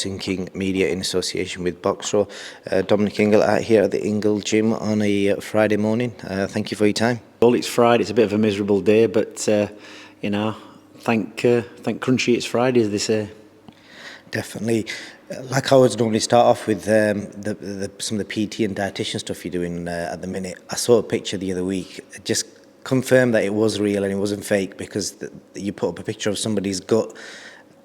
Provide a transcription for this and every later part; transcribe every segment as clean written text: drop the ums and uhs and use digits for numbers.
Boxing King Media in association with Boxro. Dominic Ingle out here at the Ingle gym on a Friday morning. Thank you for your time. Well, it's Friday. It's a bit of a miserable day, but you know, thank Crunchy it's Friday, as they say. Definitely. Like I always normally start off with some of the PT and dietitian stuff you're doing at the minute. I saw a picture the other week. Just confirmed that it was real and it wasn't fake, because you put up a picture of somebody's gut.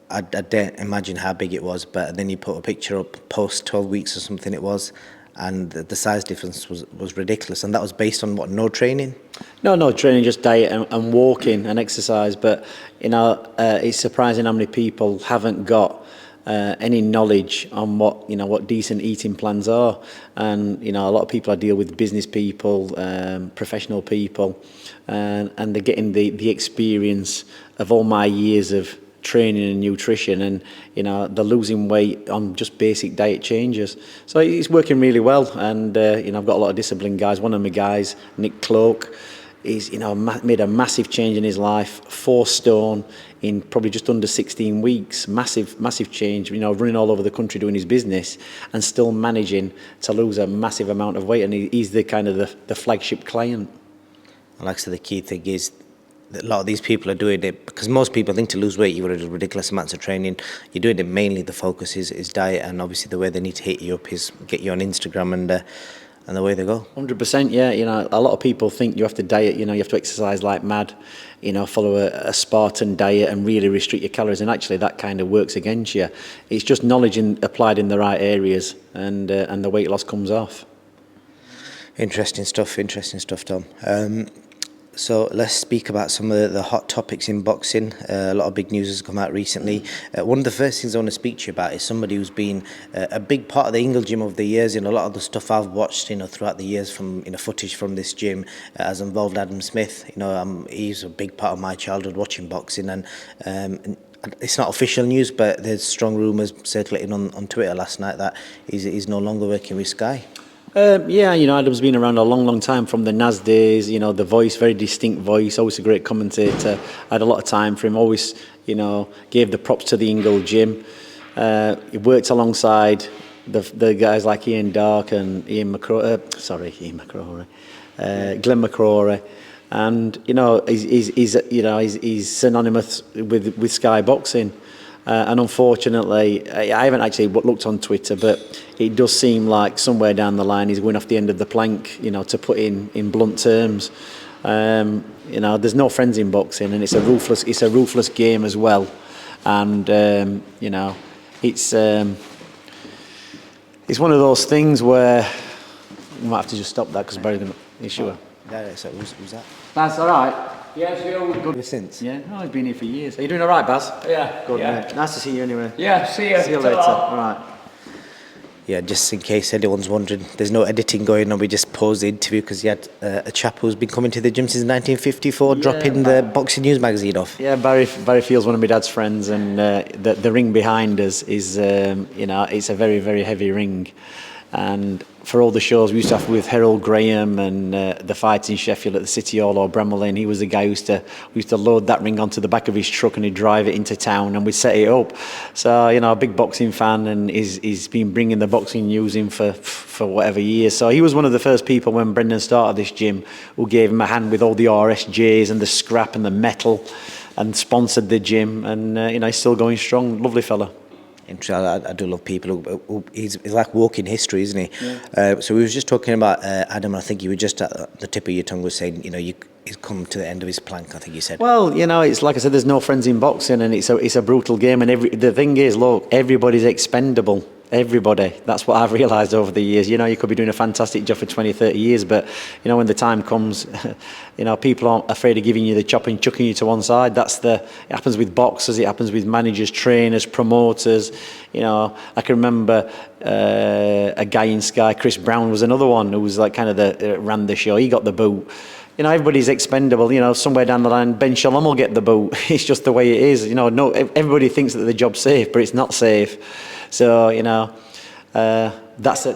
I don't imagine how big it was, but then you put a picture up post 12 weeks or something it was, and the size difference was ridiculous. And that was based on what, no training? No training, just diet and walking and exercise. But you know, it's surprising how many people haven't got any knowledge on what decent eating plans are. And you know, a lot of people I deal with, business people, professional people, and they're getting the experience of all my years of training and nutrition, and you know, they're losing weight on just basic diet changes. So it's working really well, and you know, I've got a lot of disciplined guys. One of my guys, Nick Cloak, he's made a massive change in his life. 4 stone in probably just under 16 weeks. Massive change. You know, running all over the country doing his business and still managing to lose a massive amount of weight. And he's the kind of the flagship client. And like I said, the key thing is that a lot of these people are doing it because most people think to lose weight you've got to do ridiculous amounts of training. You're doing it mainly, the focus is diet, and obviously the way they need to hit you up is get you on Instagram and away they go. 100%, yeah. You know, a lot of people think you have to diet, you know, you have to exercise like mad, you know, follow a Spartan diet and really restrict your calories, and actually that kind of works against you. It's just knowledge applied in the right areas, and the weight loss comes off. Interesting stuff, Tom. So let's speak about some of the hot topics in boxing. A lot of big news has come out recently. One of the first things I want to speak to you about is somebody who's been a big part of the Ingle gym over the years. You know, a lot of the stuff I've watched, you know, throughout the years from, you know, footage from this gym has involved Adam Smith. You know, he's a big part of my childhood watching boxing, and it's not official news, but there's strong rumours circulating on Twitter last night that he's no longer working with Sky. Yeah, you know, Adam's been around a long time, from the Nas days. You know, the voice, very distinct voice, always a great commentator. I had a lot of time for him, always, you know, gave the props to the Ingle gym. He worked alongside the guys like Ian Darke and Glenn McCrory. And, you know, he's synonymous with Sky Boxing. And unfortunately, I haven't actually looked on Twitter, but it does seem like somewhere down the line he's going off the end of the plank, you know, to put in blunt terms. You know, there's no friends in boxing, and it's a ruthless game as well. And you know, it's one of those things where we might have to just stop that because Barry's going to. Are you sure? Yeah, so who's that? That's all right. Yeah, good. Ever since? Yeah, no, he's been here for years. Are you doing all right, Baz? Yeah. Good, yeah. mate. Nice to see you anyway. Yeah, see you. See you later. All right. Yeah, just in case anyone's wondering, there's no editing going on. We just paused the interview because you had a chap who's been coming to the gym since 1954, dropping the Boxing News magazine off. Yeah, Barry Field's one of my dad's friends, and the ring behind us is, you know, it's a very heavy ring. And for all the shows we used to have with Harold Graham and the fights in Sheffield at the City Hall or Bramall Lane, he was the guy who used to load that ring onto the back of his truck and he'd drive it into town and we'd set it up. So, you know, a big boxing fan, and he's been bringing the boxing news in for whatever years. So he was one of the first people when Brendan started this gym who gave him a hand with all the RSJs and the scrap and the metal, and sponsored the gym. And, you know, he's still going strong. Lovely fella. I do love people who he's like walking history, isn't he? Yeah. So we were just talking about Adam. I think you were just at the tip of your tongue was saying, you know, he's come to the end of his plank. I think you said. Well, you know, it's like I said, there's no friends in boxing, and it's a brutal game. And the thing is, look, everybody's expendable. Everybody. That's what I've realised over the years. You know, you could be doing a fantastic job for 20, 30 years, but, you know, when the time comes, you know, people aren't afraid of giving you the chop and chucking you to one side. It happens with boxers, it happens with managers, trainers, promoters. You know, I can remember a guy in Sky, Chris Brown was another one who was like kind of ran the show. He got the boot. You know, everybody's expendable. You know, somewhere down the line, Ben Shalom will get the boot. It's just the way it is. You know, no, everybody thinks that the job's safe, but it's not safe. So, you know, that's a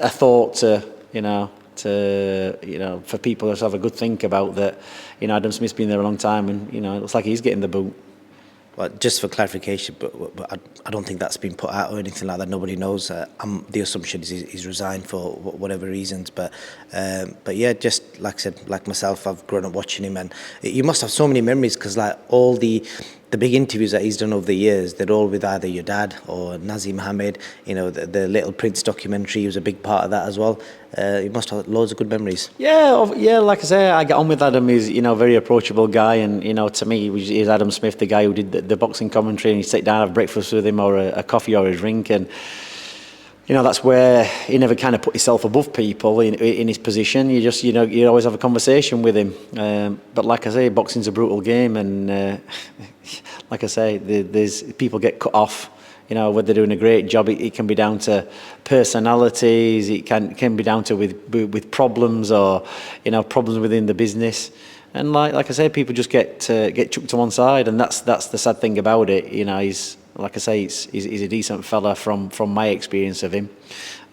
thought to, you know, for people to have a good think about that. You know, Adam Smith's been there a long time, and, you know, it looks like he's getting the boot. Well, just for clarification, but I don't think that's been put out or anything like that. Nobody knows. The assumption is he's resigned for whatever reasons. But yeah, just like I said, like myself, I've grown up watching him, and you must have so many memories because like all the big interviews that he's done over the years, they're all with either your dad or Nazim Mohammed. You know, the Little Prince documentary, he was a big part of that as well. You must have loads of good memories. Yeah. Like I say, I get on with Adam. He's a very approachable guy, and to me, he's Adam Smith, the guy who did the boxing commentary, and you sit down, have breakfast with him, or a coffee or a drink, and that's where he never kind of put himself above people in his position. You just you always have a conversation with him. But like I say, boxing's a brutal game, and like I say, there's people get cut off. Whether they're doing a great job, it can be down to personalities. It can be down to with problems or problems within the business. And like I say, people just get chucked to one side, and that's the sad thing about it. He's like I say, he's a decent fella from my experience of him.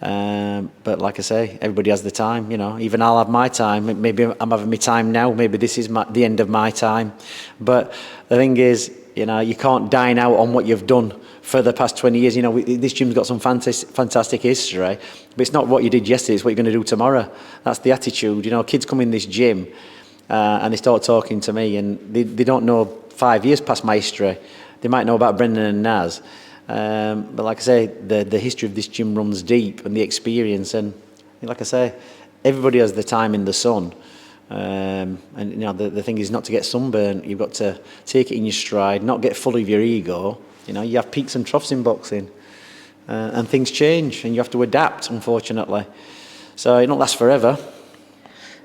But like I say, everybody has the time. Even I'll have my time. Maybe I'm having my time now. Maybe this is the end of my time. But the thing is, you can't dine out on what you've done for the past 20 years. This gym's got some fantastic history, but it's not what you did yesterday, it's what you're going to do tomorrow. That's the attitude. Kids come in this gym and they start talking to me, and they don't know 5 years past my history. They might know about Brendan and Naz. But like I say, the history of this gym runs deep, and the experience, and like I say, everybody has the time in the sun. And the thing is not to get sunburnt. You've got to take it in your stride, not get full of your ego. You have peaks and troughs in boxing, and things change, and you have to adapt, unfortunately. So it don't last forever.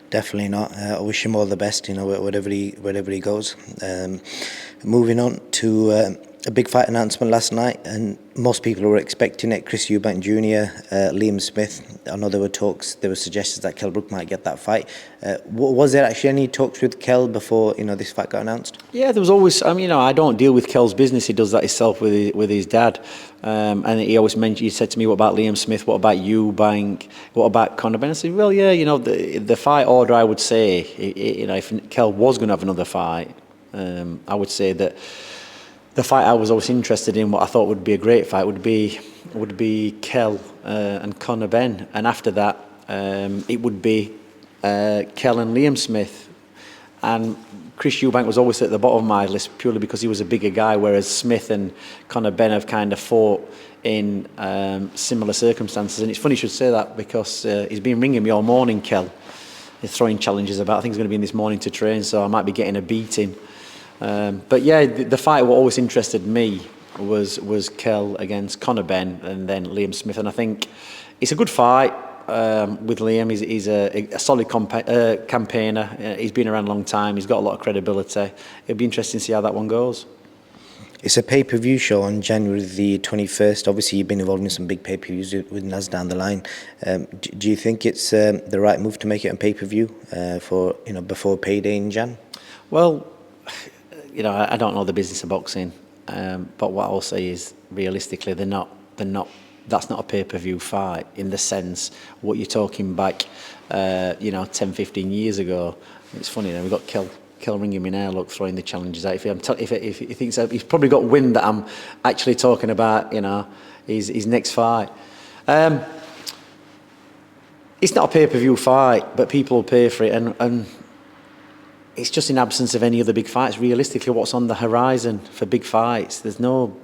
Definitely not. I wish him all the best, wherever he goes. Moving on to a big fight announcement last night, and most people were expecting it. Chris Eubank Jr., Liam Smith. I know there were suggestions that Kell Brook might get that fight. Was there actually any talks with Kell before this fight got announced? Yeah, there was always. I don't deal with Kell's business. He does that himself with his dad. And he always mentioned. He said to me, "What about Liam Smith? What about Eubank? What about Conor Benn?" I said, "Well, yeah, the fight order. I would say, if Kell was going to have another fight, I would say that." The fight I was always interested in, what I thought would be a great fight, would be Kell and Conor Benn, and after that, it would be Kell and Liam Smith. And Chris Eubank was always at the bottom of my list purely because he was a bigger guy, whereas Smith and Conor Benn have kind of fought in similar circumstances. And it's funny you should say that because he's been ringing me all morning, Kell. He's throwing challenges about. I think he's going to be in this morning to train, so I might be getting a beating. But yeah, the fight what always interested me was Kell against Conor Benn and then Liam Smith, and I think it's a good fight with Liam. He's a solid campaigner. He's been around a long time. He's got a lot of credibility. It'll be interesting to see how that one goes. It's a pay-per-view show on January the 21st. Obviously, you've been involved in some big pay-per-views with Naz down the line. Do you think it's the right move to make it on pay-per-view for before payday in Jan? Well, I don't know the business of boxing, but what I'll say is, realistically, they're not. That's not a pay-per-view fight in the sense what you're talking back, 10, 15 years ago. It's funny, we've got Kell ringing me now, throwing the challenges out. If he thinks he's probably got wind that I'm actually talking about, his next fight. It's not a pay-per-view fight, but people will pay for it, and it's just in absence of any other big fights. Realistically, what's on the horizon for big fights? There's no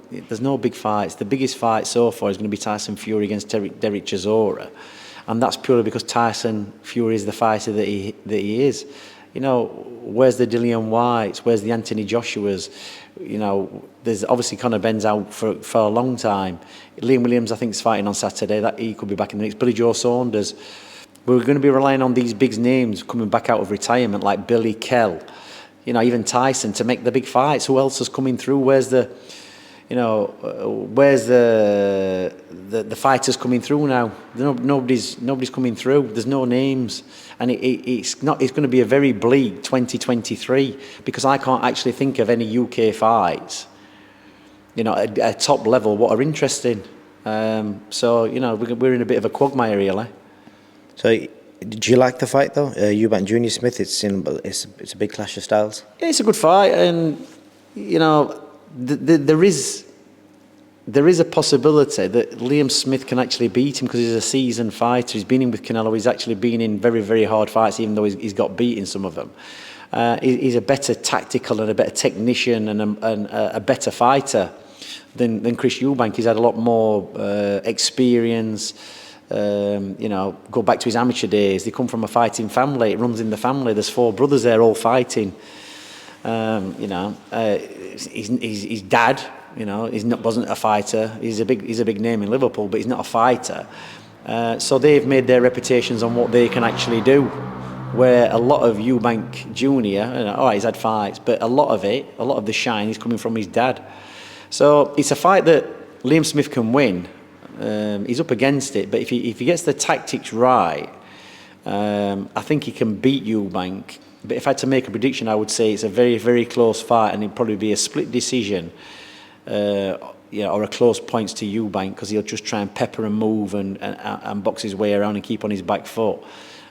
big fights. The biggest fight so far is going to be Tyson Fury against Derek Chisora, and that's purely because Tyson Fury is the fighter that he is. Where's the Dillian Whytes? Where's the Anthony Joshuas? There's obviously Conor Benn's out for a long time. Liam Williams, I think, is fighting on Saturday. That he could be back in the mix. Billy Joe Saunders. We're going to be relying on these big names coming back out of retirement, like Billy, Kell, even Tyson, to make the big fights. Who else is coming through? Where's the fighters coming through now? Nobody's coming through. There's no names, and it's going to be a very bleak 2023 because I can't actually think of any UK fights, at top level what are interesting. So we're in a bit of a quagmire really. So, do you like the fight though? Eubank Jr. Smith, it's a big clash of styles. Yeah, it's a good fight, and there is a possibility that Liam Smith can actually beat him because he's a seasoned fighter. He's been in with Canelo. He's actually been in very, very hard fights, even though he's got beat in some of them. He's a better tactical and a better technician and a better fighter than Chris Eubank. He's had a lot more experience. Go back to his amateur days. They come from a fighting family. It runs in the family. There's 4 brothers there, all fighting. His dad, wasn't a fighter. He's a big name in Liverpool, but he's not a fighter. So they've made their reputations on what they can actually do. Where a lot of Eubank Jr., all right, he's had fights, but a lot of the shine is coming from his dad. So it's a fight that Liam Smith can win. He's up against it, but if he gets the tactics right, I think he can beat Eubank. But if I had to make a prediction, I would say it's a very, very close fight, and it'd probably be a split decision, or a close points to Eubank, because he'll just try and pepper and move and box his way around and keep on his back foot.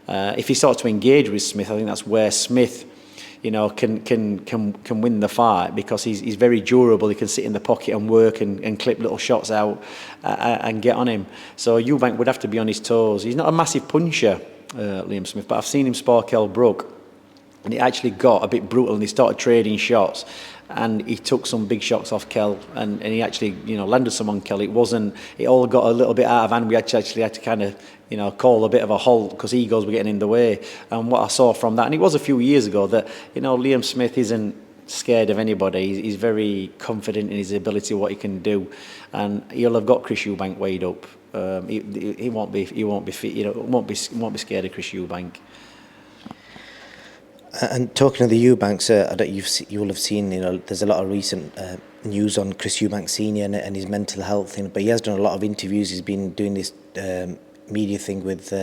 If he starts to engage with Smith, I think that's where Smith, can win the fight, because he's very durable. He can sit in the pocket and work and clip little shots out and get on him. So Eubank would have to be on his toes. He's not a massive puncher, Liam Smith, but I've seen him spar Kell Brook, and it actually got a bit brutal, and he started trading shots, and he took some big shots off Kell, and he actually landed some on Kell. It all got a little bit out of hand. We actually had to kind of call a bit of a halt because egos were getting in the way. And what I saw from that, and it was a few years ago, that Liam Smith isn't scared of anybody. He's very confident in his ability, what he can do, and he'll have got Chris Eubank weighed up. He won't be won't be scared of Chris Eubank. And talking of the Eubanks, you will have seen, there's a lot of recent news on Chris Eubank Sr. and his mental health thing, but he has done a lot of interviews. He's been doing this media thing with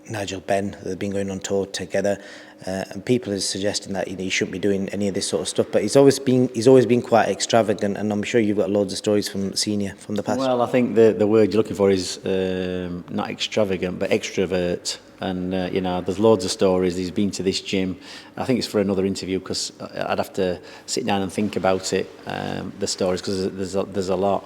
Nigel Benn. They've been going on tour together, and people are suggesting that he shouldn't be doing any of this sort of stuff. But he's always been quite extravagant, and I'm sure you've got loads of stories from Senior from the past. Well, I think the word you're looking for is not extravagant, but extrovert. And there's loads of stories. He's been to this gym. I think it's for another interview, because I'd have to sit down and think about it. The stories, because there's a lot.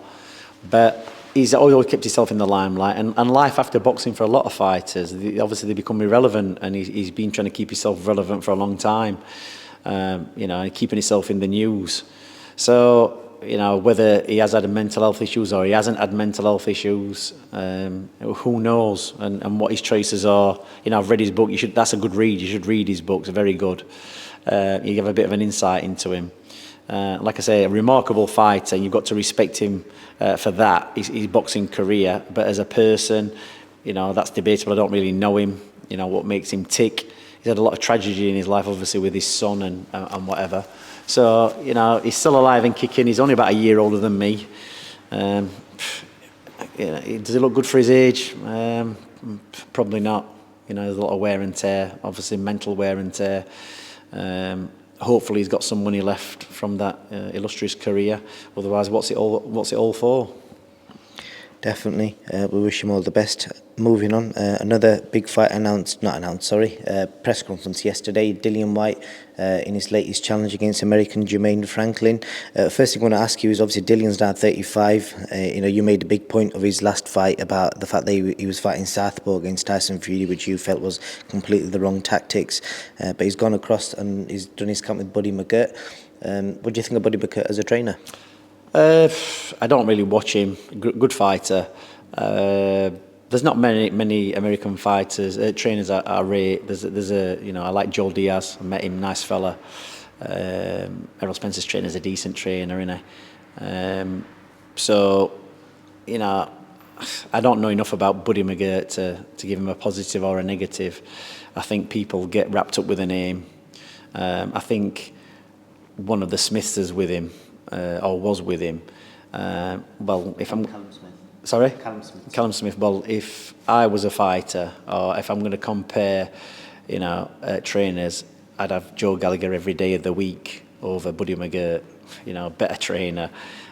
But he's always kept himself in the limelight, and life after boxing for a lot of fighters, obviously they become irrelevant, and he's been trying to keep himself relevant for a long time, and keeping himself in the news. So whether he has had mental health issues or he hasn't had mental health issues, who knows, and what his choices are. I've read his book. That's a good read. You should read his books. They're very good. You have a bit of an insight into him. Like I say, a remarkable fighter, and you've got to respect him for that, his boxing career. But as a person, that's debatable. I don't really know him, what makes him tick. He's had a lot of tragedy in his life, obviously, with his son and whatever. So, he's still alive and kicking. He's only about a year older than me. Does he look good for his age? Probably not. There's a lot of wear and tear, obviously mental wear and tear. Hopefully he's got some money left from that illustrious career. Otherwise, what's it all for? Definitely. We wish him all the best. Moving on, another big fight press conference yesterday. Dillian Whyte in his latest challenge against American Jermaine Franklin. First thing I want to ask you is, obviously Dillian's now 35. You made a big point of his last fight about the fact that he was fighting southpaw against Tyson Fury, which you felt was completely the wrong tactics. But he's gone across and he's done his camp with Buddy Mcgirt. What do you think of Buddy Mcgirt as a trainer? I don't really watch him. Good fighter. There's not many American fighters, trainers I rate. There's I like Joe Diaz. I met him, nice fella. Errol Spencer's trainer's a decent trainer, isn't he? So, I don't know enough about Buddy Mcgirt to give him a positive or a negative. I think people get wrapped up with a name. I think one of the Smiths is with him, or was with him. If I'm... Callum Smith. Sorry? Callum Smith. Well, if I was a fighter, or if I'm going to compare, trainers, I'd have Joe Gallagher every day of the week over Buddy Mcgirt. Better trainer,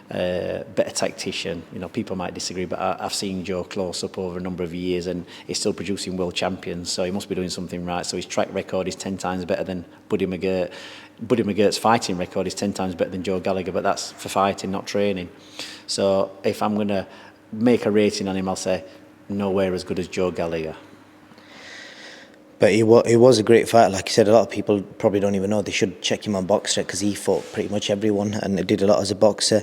better tactician. You know, people might disagree, but I've seen Joe close up over a number of years, and he's still producing world champions. So he must be doing something right. So his track record is 10 times better than Buddy Mcgirt. Buddy Mcgirt's fighting record is 10 times better than Joe Gallagher, but that's for fighting, not training. So if I'm going to make a rating on him, I'll say nowhere as good as Joe Gallagher. But he was a great fighter. Like you said, a lot of people probably don't even know. They should check him on Boxrec because he fought pretty much everyone and did a lot as a boxer.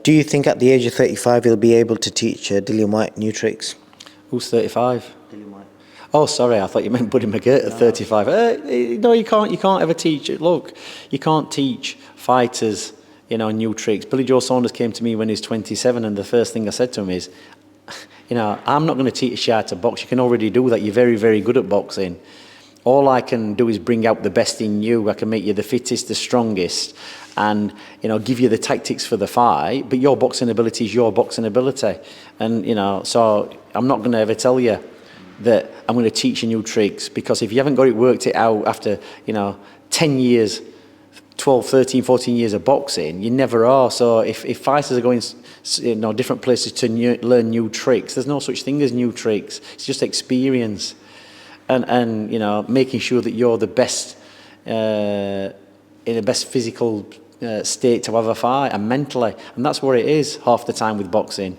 Do you think at the age of 35 he'll be able to teach Dillian Whyte new tricks? Who's 35? Dillian Whyte. Oh, sorry, I thought you meant Buddy Mcgirt at 35. No, you can't ever teach it. Look, you can't teach fighters, you know, new tricks. Billy Joe Saunders came to me when he was 27, and the first thing I said to him is, you know, I'm not going to teach you how to box. You can already do that. You're very, very good at boxing. All I can do is bring out the best in you. I can make you the fittest, the strongest, and, you know, give you the tactics for the fight. But your boxing ability is your boxing ability. And, you know, so I'm not going to ever tell you that I'm going to teach you new tricks, because if you haven't got it worked it out after, you know, 10 years, 12, 13, 14 years of boxing, you never are. So if fighters are going, you know, different places to learn new tricks, there's no such thing as new tricks. It's just experience, and you know, making sure that you're the best in the best physical state to have a fight, and mentally, and that's what it is half the time with boxing.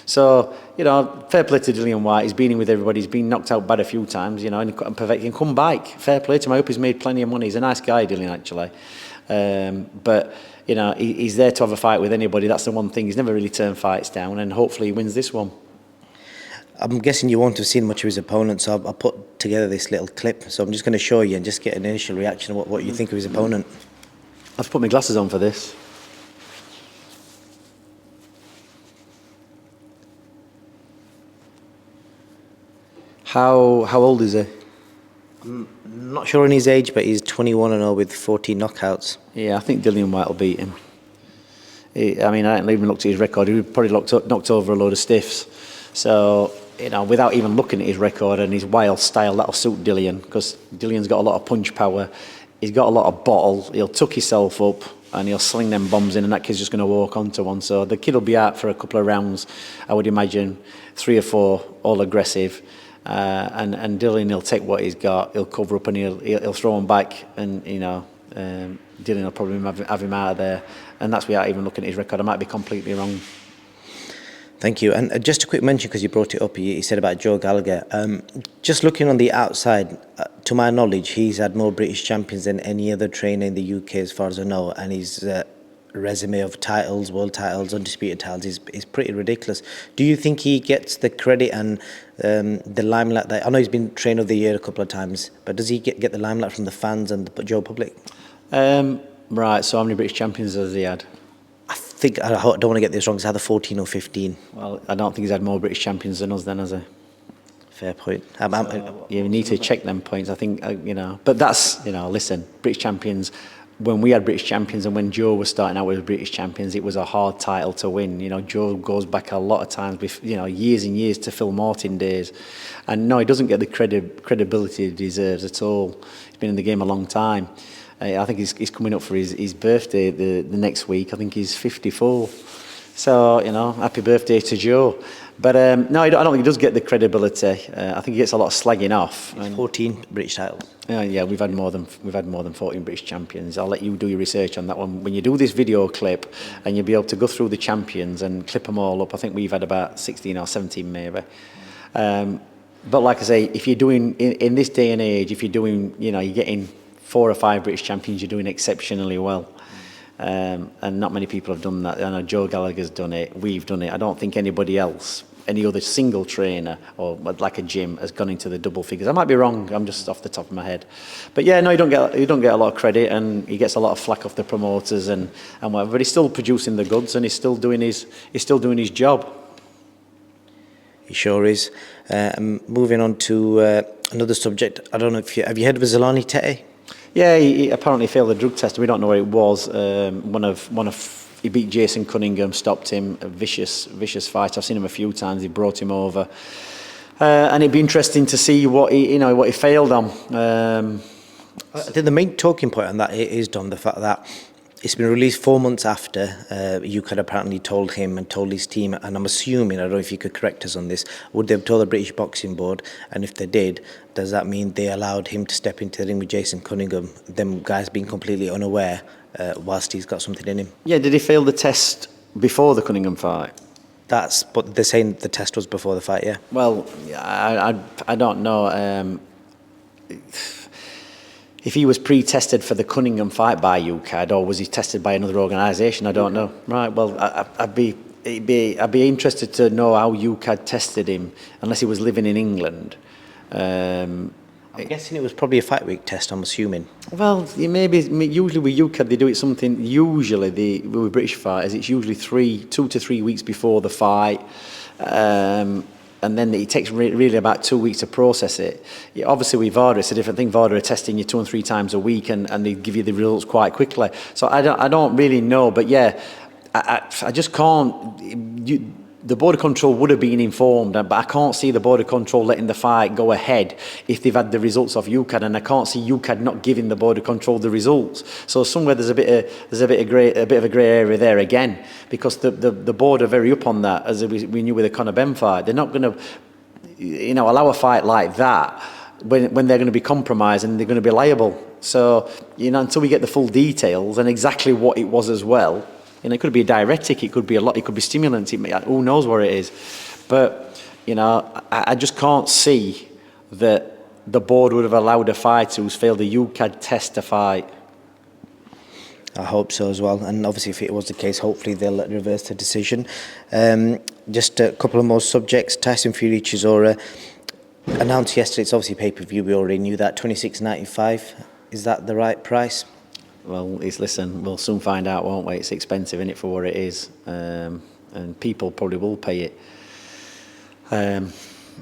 So, you know, fair play to Dillian Whyte. He's been in with everybody. He's been knocked out bad a few times, you know, and perfect. He can come back. Fair play to him. I hope he's made plenty of money. He's a nice guy, Dillian, actually. But, you know, he's there to have a fight with anybody. That's the one thing. He's never really turned fights down, and hopefully he wins this one. I'm guessing you won't have seen much of his opponent, so I put together this little clip. So I'm just going to show you and just get an initial reaction of what you think of his opponent. I've put my glasses on for this. How old is he? I'm not sure on his age, but he's 21-0 with 14 knockouts. Yeah, I think Dillian Whyte will beat him. I mean, I haven't even looked at his record. He probably knocked over a load of stiffs. So, you know, without even looking at his record and his wild style, that'll suit Dillian, because Dillian's got a lot of punch power. He's got a lot of bottle. He'll tuck himself up and he'll sling them bombs in, and that kid's just going to walk onto one. So the kid will be out for a couple of rounds, I would imagine, 3 or 4, all aggressive. And Dillian, he'll take what he's got, he'll cover up, and he'll throw him back, and, you know, Dillian will probably have him out of there, and that's without even looking at his record. I might be completely wrong. Thank you. And just a quick mention, because you brought it up, you said about Joe Gallagher. Just looking on the outside, to my knowledge, he's had more British champions than any other trainer in the UK, as far as I know, and his resume of titles, world titles, undisputed titles is pretty ridiculous. Do you think he gets the credit and the limelight that, I know he's been trainer of the year a couple of times, but does he get the limelight from the fans and the Joe public? Right, so how many British champions has he had? I don't want to get this wrong, it's either 14 or 15. Well, I don't think he's had more British champions than us then, has he? Fair point. You need to check them points, I think, you know. But that's, you know, listen, British champions, when we had British champions and when Joe was starting out with British champions, it was a hard title to win. You know, Joe goes back a lot of times, you know, years and years to Phil Martin days. And no, he doesn't get the credibility he deserves at all. He's been in the game a long time. I think he's coming up for his birthday the next week. I think he's 54. So, you know, happy birthday to Joe. But no, I don't think he does get the credibility. I think he gets a lot of slagging off. 14 British titles. Yeah, we've had more than 14 British champions. I'll let you do your research on that one. When you do this video clip, and you'll be able to go through the champions and clip them all up. I think we've had about 16 or 17 maybe. But like I say, if you're doing in this day and age, if you're doing, you know, you're getting 4 or 5 British champions, you're doing exceptionally well. And not many people have done that. I know Joe Gallagher's done it, we've done it. I don't think anybody else, any other single trainer or like a gym, has gone into the double figures. I might be wrong, I'm just off the top of my head. But yeah, no, you don't get a lot of credit, and he gets a lot of flack off the promoters and whatever, but he's still producing the goods, and he's still doing his job. He sure is. Moving on to another subject. I don't know if have you heard of Zolani Tete? Yeah, he apparently failed the drug test. We don't know what it was. He beat Jason Cunningham, stopped him. A vicious fight. I've seen him a few times. He brought him over, and it'd be interesting to see what he failed on. I think the main talking point on that is, Dom, the fact that It's been released 4 months after Ukad apparently told him and told his team, and I'm assuming, I don't know if you could correct us on this, would they have told the British Boxing Board? And if they did, does that mean they allowed him to step into the ring with Jason Cunningham, them guys being completely unaware whilst he's got something in him? Yeah, did he fail the test before the Cunningham fight? But they're saying the test was before the fight, yeah? Well, I don't know. If he was pre-tested for the Cunningham fight by Ukad, or was he tested by another organisation, I don't know. Right, well, I'd be interested to know how Ukad tested him, unless he was living in England. I'm guessing it was probably a fight week test, I'm assuming. Well, usually with Ukad, they do it something, with British fighters, it's usually 2 to 3 weeks before the fight. And then it takes really about 2 weeks to process it. Yeah, obviously with VADA, it's a different thing. VADA are testing you 2 and 3 times a week, and they give you the results quite quickly. So I don't really know, but yeah, I just can't. The border control would have been informed, but I can't see the border control letting the fight go ahead if they've had the results of Ukad, and I can't see Ukad not giving the border control the results. So somewhere there's a bit of a grey area there again, because the board are very up on that, as we knew with the Conor Benn fight. They're not going to, allow a fight like that when they're going to be compromised and they're going to be liable. So until we get the full details and exactly what it was as well. It could be a diuretic, it could be it could be stimulant, who knows what it is. But, I just can't see that the board would have allowed a fighter who's failed the Ukad test to fight. I hope so as well. And obviously, if it was the case, hopefully they'll reverse the decision. Just a couple of more subjects. Tyson Fury Chisora announced yesterday, it's obviously pay-per-view, we already knew that, $26.95. Is that the right price? Well, listen, we'll soon find out, won't we? It's expensive, isn't it, for what it is? And people probably will pay it.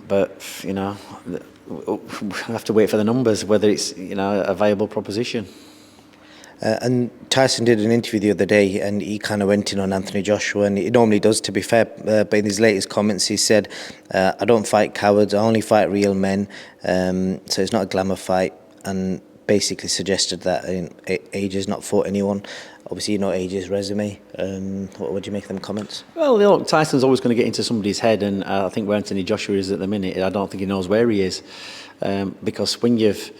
But, we'll have to wait for the numbers, whether it's, a viable proposition. And Tyson did an interview the other day, and he kind of went in on Anthony Joshua, and he normally does, to be fair, but in his latest comments he said, I don't fight cowards, I only fight real men, so it's not a glamour fight, and basically suggested that AJ's not fought anyone. Obviously, AJ's resume. What do you make of them comments? Well, Tyson's always going to get into somebody's head, and I think where Anthony Joshua is at the minute, I don't think he knows where he is. Because when you've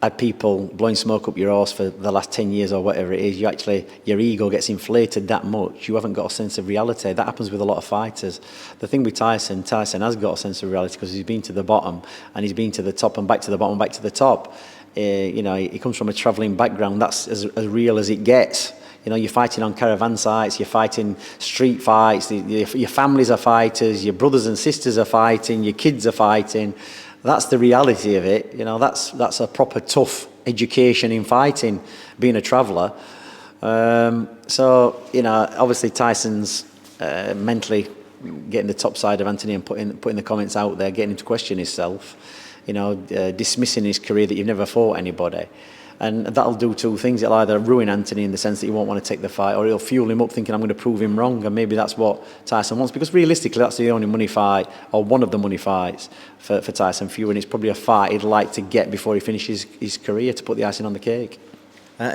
had people blowing smoke up your arse for the last 10 years or whatever it is, your ego gets inflated that much, you haven't got a sense of reality. That happens with a lot of fighters. The thing with Tyson has got a sense of reality because he's been to the bottom, and he's been to the top, and back to the bottom, back to the top. He comes from a travelling background. That's as real as it gets. You're fighting on caravan sites, you're fighting street fights, your families are fighters, your brothers and sisters are fighting, your kids are fighting. That's the reality of it. That's a proper tough education in fighting, being a traveller. Obviously Tyson's mentally getting the top side of Anthony and putting the comments out there, getting him to question himself. Dismissing his career that you've never fought anybody. And that'll do 2 things. It'll either ruin Anthony in the sense that he won't want to take the fight, or it'll fuel him up thinking, I'm going to prove him wrong. And maybe that's what Tyson wants, because realistically that's the only money fight, or one of the money fights for Tyson Fury, and it's probably a fight he'd like to get before he finishes his career to put the icing on the cake.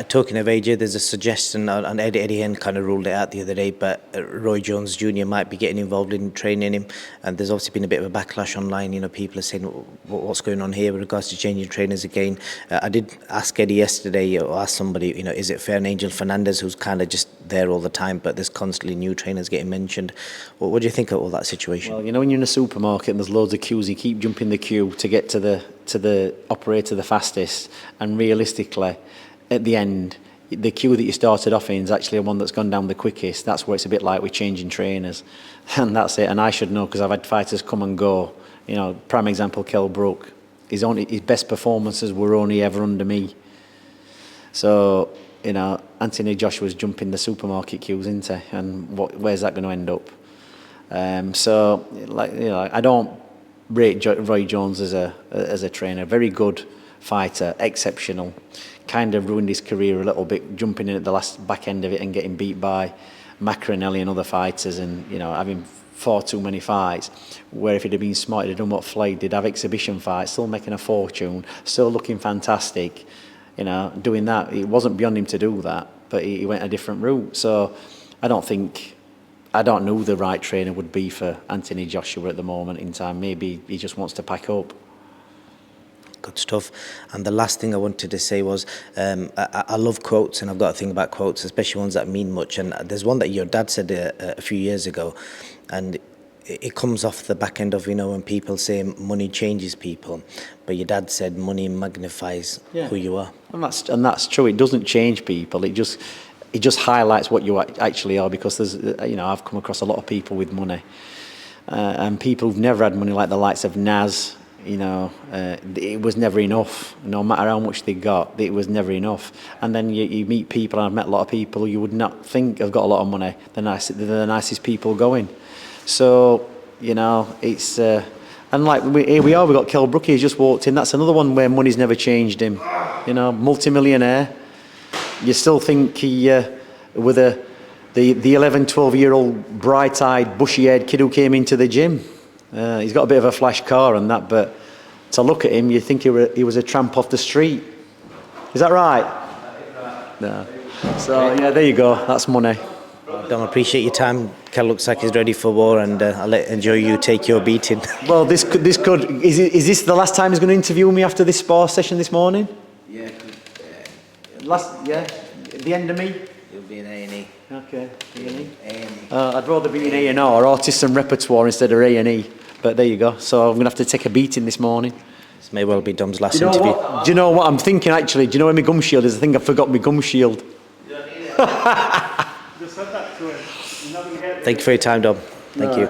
Talking of AJ, there's a suggestion, and Eddie Hearn kind of ruled it out the other day, but Roy Jones Jr. might be getting involved in training him, and there's obviously been a bit of a backlash online. People are saying, what's going on here with regards to changing trainers again? I did ask Eddie yesterday, or ask somebody, is it fair? And Angel Fernandez, who's kind of just there all the time, but there's constantly new trainers getting mentioned. What do you think of all that situation? Well, when you're in a supermarket and there's loads of queues, you keep jumping the queue to get to the operator the fastest, and realistically, at the end, the queue that you started off in is actually one that's gone down the quickest. That's where it's a bit like we're changing trainers, and that's it. And I should know, because I've had fighters come and go. Prime example, Kell Brook. His best performances were only ever under me. So, Anthony Joshua's jumping the supermarket queues, isn't he? And where's that going to end up? I don't rate Roy Jones as a trainer. Very good fighter, exceptional. Kind of ruined his career a little bit, jumping in at the last back end of it and getting beat by Macronelli and other fighters, and having far too many fights. Where if he'd have been smart, he'd have done what Floyd did, have exhibition fights, still making a fortune, still looking fantastic. Doing that, it wasn't beyond him to do that. but he went a different route. So I don't know who the right trainer would be for Anthony Joshua at the moment in time. Maybe he just wants to pack up. Good stuff. And the last thing I wanted to say was, I love quotes, and I've got a thing about quotes, especially ones that mean much. And there's one that your dad said a few years ago, and it comes off the back end of, when people say money changes people, but your dad said money magnifies who you are. And that's true. It doesn't change people. It just highlights what you actually are, because there's, I've come across a lot of people with money, and people who've never had money, like the likes of Naz. It was never enough. No matter how much they got, it was never enough. And then you meet people, and I've met a lot of people who you would not think have got a lot of money. They're the nicest people going. So, it's... and like, here we are, we've got Kell Brook, he's just walked in. That's another one where money's never changed him. Multi-millionaire. You still think he, with the 11, 12-year-old bright-eyed, bushy-haired kid who came into the gym. He's got a bit of a flash car and that, but to look at him, you think he was a tramp off the street. Is that right? No. So, yeah, there you go. That's money. Dom, I appreciate your time. Kell looks like he's ready for war, and I'll enjoy you take your beating. Well, is this the last time he's going to interview me after this spa session this morning? Yeah. The end of me? You'll be in A&E. Okay, A&E. A&E. I'd rather be in A&R, artists and repertoire, instead of A&E. But there you go. So I'm going to have to take a beating this morning. This may well be Dom's last interview. Do you know what I'm thinking, actually? Do you know where my gum shield is? I think I forgot my gum shield. Just said that to him. Thank you for your time, Dom. Thank you.